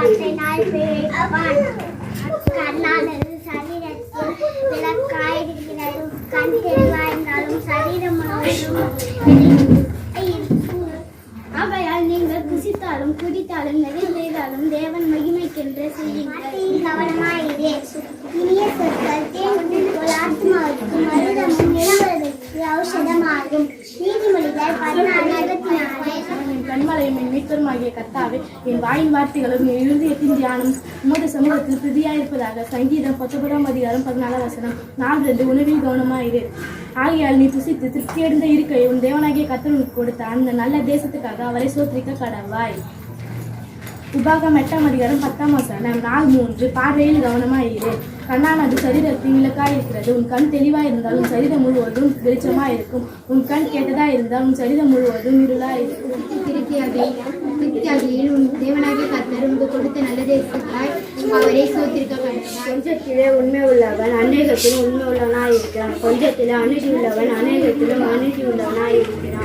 வார்த்தையினால் பிழைப்பான். கண்ணானது சரீரத்தில் விளக்காயிருக்கிறது. கண் தெளிவாயிருந்தாலும் சரீரம் முழுவதும் ஆகையால் நீங்கள் புசித்தாலும் குடித்தாலும் எதை செய்தாலும் தேவன் மகிமைக்கென்று செய்யுங்கள். கவனமாயிரு. இனிய சொற்கள் தேன் போல் ஆத்மாவுக்கு மருதமும் நிலவரத்துக்கு ஔஷதமாகும். நீதிமொழிகள் 14:24. என் கண்மலையும் என் மீட்பருமாகிய கர்த்தாவே, என் வாயின் வார்த்தைகளும் என் இருதயத்தின் தியானம் உமது சமூகத்தில் பிரதியாயிருப்பதாக. சங்கீதம் 19:14. 4 உணவில் கவனமாயிரு. ஆகையால் நீ புசித்து திருப்தியடைந்த இருக்கை உன் தேவனாகிய கர்த்தர் உனக்கு கொடுத்த அந்த நல்ல தேசத்துக்காக அவரை சோத்திரிக்க கடவாய். உபாகம் 8:10. 4:3 பார்வையில் கவனமாயிரு. கண்ணானது சரீரத்தின் விளக்காயிருக்கிறது. உன் கண் தெளிவாயிருந்தால் உன் சரீரம் முழுவதும் வெளிச்சமாயிருக்கும். உன் கண் கேட்டதா இருந்தால் உன் சரீரம் முழுவதும் இருளாயிருக்கும். திருப்தியாகையில் உன் தேவனாகிய கர்த்தர் உனக்கு கொடுத்த நல்ல தேசத்தாய் அவரை சோத்திரிக்க கடவாய். கொஞ்சத்திலே உண்மை உள்ளவன் அநேகத்திலும் உண்மை உள்ளவனாயிருக்கிறான். கொஞ்சத்திலே அநீதி உள்ளவன் அநேகத்திலும் அநீதி உள்ளவனாயிருக்கிறான்.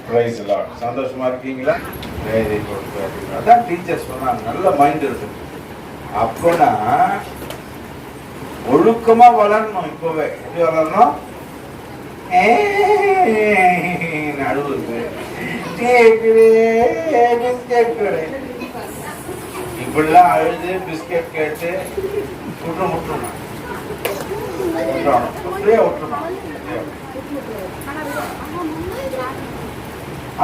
Price lord. சந்தோஷமா இருக்கீங்களா? Very good, very good. அதான் டீச்சர்ஸ் சொன்னாங்க, நல்ல மைண்ட் இருக்கு. அப்போனா ஒழுக்கமா வளரணும். இப்பவே எப்படி வளரணும்? நடுவுக்கு இப்படிலாம் அழுது பிஸ்கெட் கேட்டு விட்டுணும்.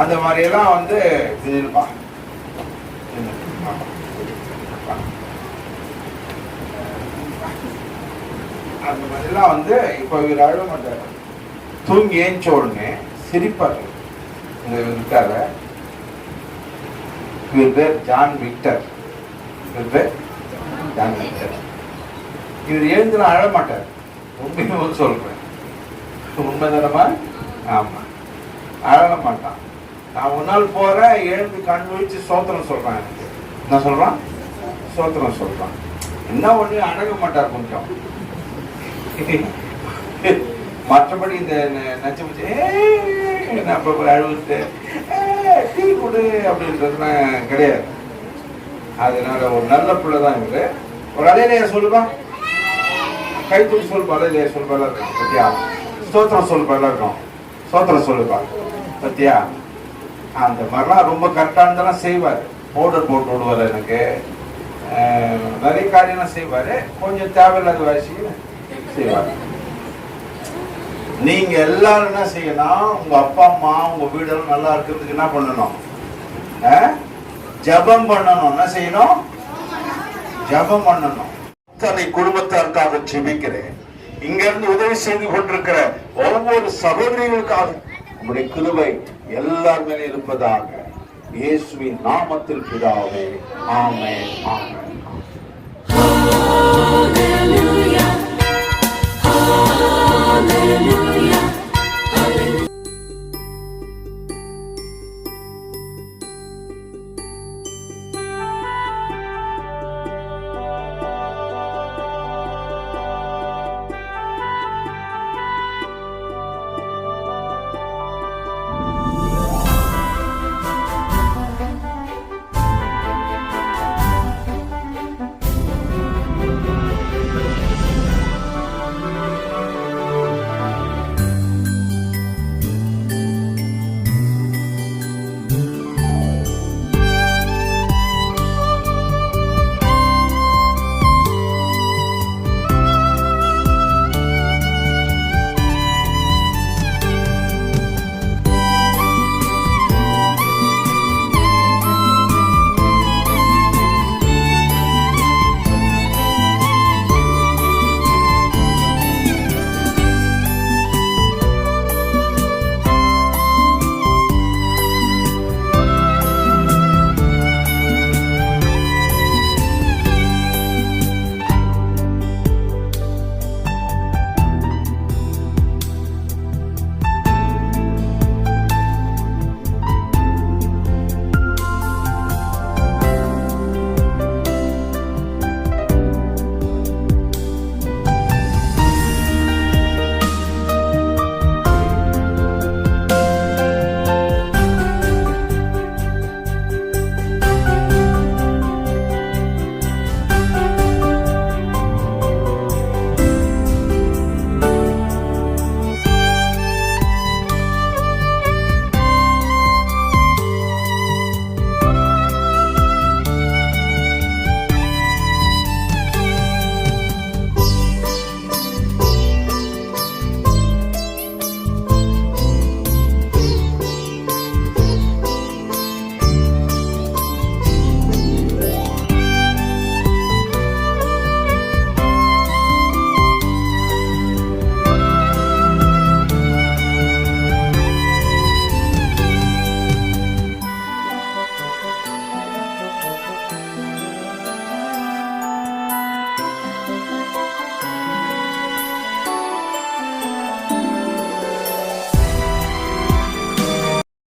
அந்த மாதிரி எல்லாம் வந்து அந்த மாதிரிலாம் வந்து இப்போ இவர் அழுவ மாட்டார். தூங்கி ஏஞ்ச உடனே சிரிப்பார். இருக்கார இவர் பேர் ஜான் விக்டர். இவர் பேர் ஜான் விக்டர். இவர் எழுந்துலாம் அழ மாட்டார். உண்மையை சொல்றேன், உண்மைதானமா? ஆமா, அழக மாட்டான். நான் ஒரு நாள் போறேன், எழுந்து கண் விழிச்சு சோத்திரம் சொல்றான். எனக்கு என்ன சொல்றான்? சோத்திரம் சொல்றான். என்ன ஒண்ணு அழக மாட்டார் கொஞ்சம். மற்றபடி இந்த நச்சமுச்சு அழுவிட்டு டீ கொடு அப்படின்றதுலாம் கிடையாது. அதனால ஒரு நல்ல பிள்ளைதான் இவரு. ஒரு அலையிலேயே சொல்லுவா, கைத்தூள் சொல்லுப்பா, அலையிலேயே சொல்லுப்பா இருக்கும் பத்தியா. ஸ்தோத்திரம் சொல்லுப்பா இருக்கும், ஸ்தோத்திரம் சொல்லுப்பா பத்தியா. அந்த மாதிரிலாம் ரொம்ப கரெக்டானதெல்லாம் செய்வார். பவுடர் போட்டு விடுவார். எனக்கு நிறைய காரியம்லாம் செய்வார். கொஞ்சம் தேவையில்லாத வயசுக்கு செய்வார். நீங்க எல்லாரும் என்ன செய்யணும்? உங்க அப்பா அம்மா உங்க வீடெல்லாம் நல்லா இருக்கிறதுக்கு என்ன பண்ணணும்? ஜபம் பண்ணணும். என்ன செய்யணும்? ஜபம் பண்ணணும். தன்னை குடும்பத்தாருக்காக ஜெபிக்கிறேன். இங்க இருந்து உதவி செய்து கொண்டிருக்கிற ஒவ்வொரு சகோதரிகளுக்காக உங்களுடைய கிருபை எல்லார் மேலே இருப்பதாக இயேசுவின் நாமத்தில் பிதாவே, ஆமென், ஆமென். Hallelujah, hallelujah.